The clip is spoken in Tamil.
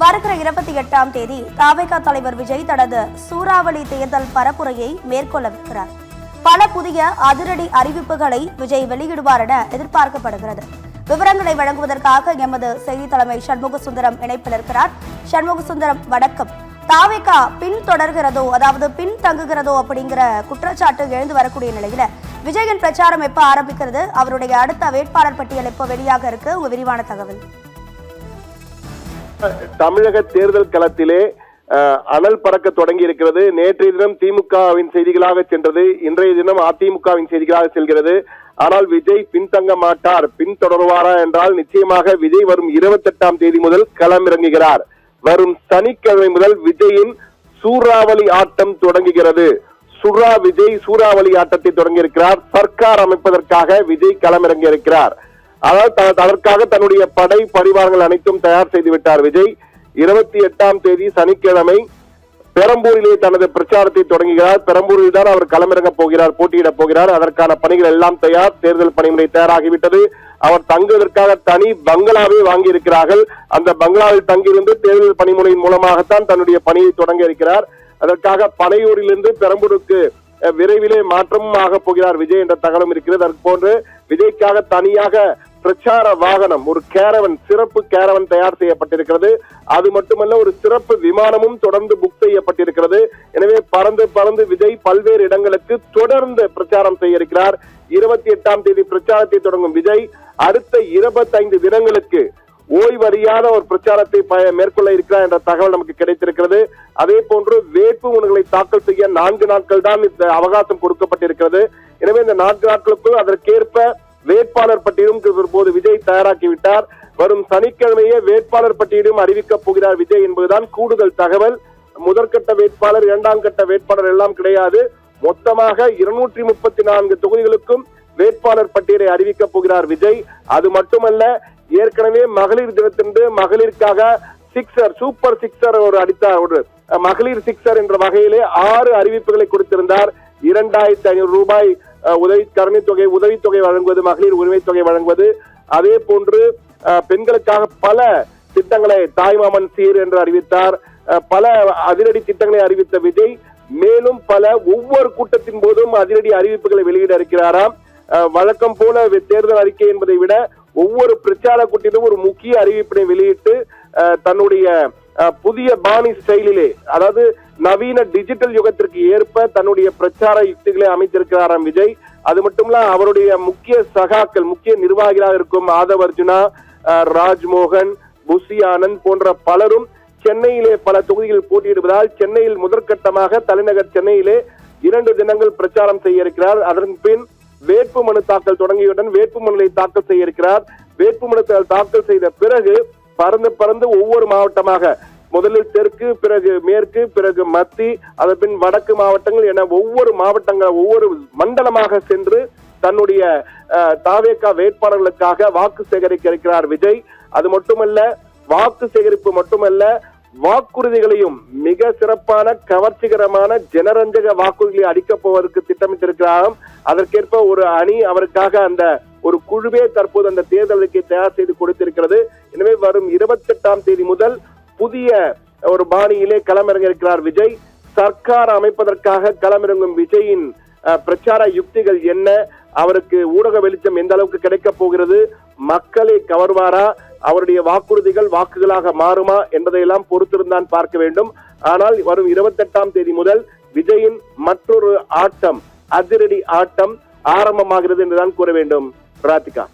வருகிற 28ஆம் தேதி தவிக தலைவர் விஜய் தனது சூறாவளி தேர்தல் பரப்புரையை மேற்கொள்ளவிருக்கிறார். பல புதிய அதிரடி அறிவிப்புகளை விஜய் வெளியிடுவார் என எதிர்பார்க்கப்படுகிறது. விவரங்களை வழங்குவதற்காக எமது செய்தி தலைமை சண்முகசுந்தரம் இணைப்பில் இருக்கிறார். சண்முகசுந்தரம், வணக்கம். தவிக பின்தொடர்கிறதோ, அதாவது பின் தங்குகிறதோ அப்படிங்கிற குற்றச்சாட்டு எழுந்து வரக்கூடிய நிலையில விஜயின் பிரச்சாரம் எப்ப ஆரம்பிக்கிறது? அவருடைய அடுத்த வேட்பாளர் பட்டியல் எப்ப வெளியாக இருக்கு? உங்க விரிவான தகவல். தமிழக தேர்தல் களத்திலே அனல் பறக்க தொடங்கி இருக்கிறது. நேற்றைய தினம் திமுகவின் செய்திகளாக சென்றது, இன்றைய தினம் அதிமுகவின் செய்திகளாக செல்கிறது. ஆனால் விஜய் பின்தங்க மாட்டார், பின்தொடர்வாரா என்றால் நிச்சயமாக விஜய் வரும் 28ஆம் தேதி முதல் களமிறங்குகிறார். வரும் சனிக்கிழமை முதல் விஜயின் சூறாவளி ஆட்டம் தொடங்குகிறது. விஜய் சூறாவளி ஆட்டத்தை தொடங்கி இருக்கிறார். சர்க்கார் அமைப்பதற்காக விஜய் களமிறங்கி இருக்கிறார். அதாவது அதற்காக தன்னுடைய படை பரிவாரங்கள் அனைத்தும் தயார் செய்து விட்டார் விஜய். 28ஆம் தேதி சனிக்கிழமை பெரம்பூரிலே தனது பிரச்சாரத்தை தொடங்குகிறார். பெரம்பூரில் தான் அவர் களமிறங்க போகிறார், போட்டியிட போகிறார். அதற்கான பணிகள் எல்லாம் தயார். தேர்தல் பணிமுறை தயாராகிவிட்டது. அவர் தங்குவதற்காக தனி பங்களாவை வாங்கி இருக்கிறார்கள். அந்த பங்களாவில் தங்கியிருந்து தேர்தல் பணிமுறையின் மூலமாகத்தான் தன்னுடைய பணியை தொடங்க இருக்கிறார். அதற்காக பனையூரிலிருந்து பெரம்பூருக்கு விரைவிலே மாற்றமும் ஆக போகிறார் விஜய் என்ற தகவலும் இருக்கிறது. அதற்கு போன்று விஜய்க்காக தனியாக பிரச்சார வாகனம், ஒரு கேரவன், சிறப்பு கேரவன் தயார் செய்யப்பட்டிருக்கிறது. அது மட்டுமல்ல, ஒரு சிறப்பு விமானமும் தொடர்ந்து புக் செய்யப்பட்டிருக்கிறது. எனவே பறந்து விஜய் பல்வேறு இடங்களுக்கு தொடர்ந்து பிரச்சாரம் செய்ய இருக்கிறார். 28ஆம் தேதி பிரச்சாரத்தை தொடங்கும் விஜய் அடுத்த 25 தினங்களுக்கு ஓய்வறியாத ஒரு பிரச்சாரத்தை மேற்கொள்ள இருக்கிறார் என்ற தகவல் நமக்கு கிடைத்திருக்கிறது. அதே போன்று வேட்பு மனுக்களை தாக்கல் செய்ய 4 நாட்கள் தான் இந்த அவகாசம் கொடுக்கப்பட்டிருக்கிறது. எனவே இந்த 4 நாட்களுக்குள் அதற்கேற்ப வேட்பாளர் பட்டியலும் இப்போது விஜய் தயாராக்கிவிட்டார். வரும் சனிக்கிழமையே வேட்பாளர் பட்டியலும் அறிவிக்கப் போகிறார் விஜய் என்பதுதான் கூடுதல் தகவல். முதற்கட்ட வேட்பாளர், 2ஆம் கட்ட வேட்பாளர் எல்லாம் கிடையாது. மொத்தமாக 234 தொகுதிகளுக்கும் வேட்பாளர் பட்டியலை அறிவிக்கப் போகிறார் விஜய். அது மட்டுமல்ல, ஏற்கனவே மகளிர் தினத்தன்று மகளிருக்காக சிக்ஸர், சூப்பர் சிக்ஸர் ஒரு அடித்தார். ஒரு மகளிர் சிக்ஸர் என்ற வகையிலே 6 அறிவிப்புகளை கொடுத்திருந்தார். 2500 ரூபாய் உதவித்தொகை வழங்குவது, மகளிர் உரிமை தொகை வழங்குவது, அதே போன்று பெண்களுக்காக பல திட்டங்களை, தாய்மாமன் சீர் என்று அறிவித்தார். பல அதிரடி திட்டங்களை அறிவித்த விஜய் மேலும் பல ஒவ்வொரு கூட்டத்தின் போதும் அதிரடி அறிவிப்புகளை வெளியிட இருக்கிறாராம். வழக்கம் போல தேர்தல் அறிக்கை என்பதை விட ஒவ்வொரு பிரச்சார கூட்டத்திலும் ஒரு முக்கிய அறிவிப்பினை வெளியிட்டு தன்னுடைய புதிய பாணி ஸ்டைலிலே, அதாவது நவீன டிஜிட்டல் யுகத்திற்கு ஏற்ப தன்னுடைய பிரச்சார யுக்திகளை அமைத்திருக்கிறாராம் விஜய். அது மட்டுமல்ல, அவருடைய முக்கிய சகாக்கள், முக்கிய நிர்வாகிகளாக இருக்கும் ஆதவ் அர்ஜுனா, ராஜ்மோகன், புசி ஆனந்த் போன்ற பலரும் சென்னையிலே பல தொகுதிகளில் போட்டியிடுவதால் சென்னையில் முதற்கட்டமாக தலைநகர் சென்னையிலே 2 தினங்கள் பிரச்சாரம் செய்ய இருக்கிறார். அதன் பின் வேட்பு மனு தாக்கல் தொடங்கியவுடன் வேட்பு மனுவை தாக்கல் செய்ய இருக்கிறார். வேட்பு மனு தாக்கல் செய்த பிறகு பறந்து ஒவ்வொரு மாவட்டமாக, முதலில் தெற்கு, பிறகு மேற்கு, பிறகு மத்தி, அதன் பின் வடக்கு மாவட்டங்கள் என ஒவ்வொரு மாவட்டங்கள், ஒவ்வொரு மண்டலமாக சென்று தன்னுடைய தவிக வேட்பாளர்களுக்காக வாக்கு சேகரிக்க இருக்கிறார் விஜய். அது மட்டுமல்ல, வாக்கு சேகரிப்பு மட்டுமல்ல, வாக்குறுதிகளையும் மிக சிறப்பான கவர்ச்சிகரமான ஜனரஞ்சக வாக்குறுதிகளை அளிக்கப் போவதற்கு திட்டமிட்டிருக்கிறார். அதற்கேற்ப ஒரு அணி, அவருக்காக அந்த ஒரு குழுவே தற்போது அந்த தேர்தலுக்கு தயார் செய்து கொடுத்திருக்கிறது. எனவே வரும் 28ஆம் தேதி முதல் புதிய ஒரு பாணியிலே களமிறங்க இருக்கிறார் விஜய். சர்க்கார் அமைப்பதற்காக களமிறங்கும் விஜயின் பிரச்சார யுக்திகள் என்ன, அவருக்கு ஊடக வெளிச்சம் எந்த அளவுக்கு கிடைக்கப் போகிறது, மக்களை கவர்வாரா, அவருடைய வாக்குறுதிகள் வாக்குகளாக மாறுமா என்பதையெல்லாம் பொறுத்திருந்தான் பார்க்க வேண்டும். ஆனால் வரும் 28ஆம் தேதி முதல் விஜயின் மற்றொரு ஆட்டம், அதிரடி ஆட்டம் ஆரம்பமாகிறது என்றுதான் கூற வேண்டும். ராதிகா.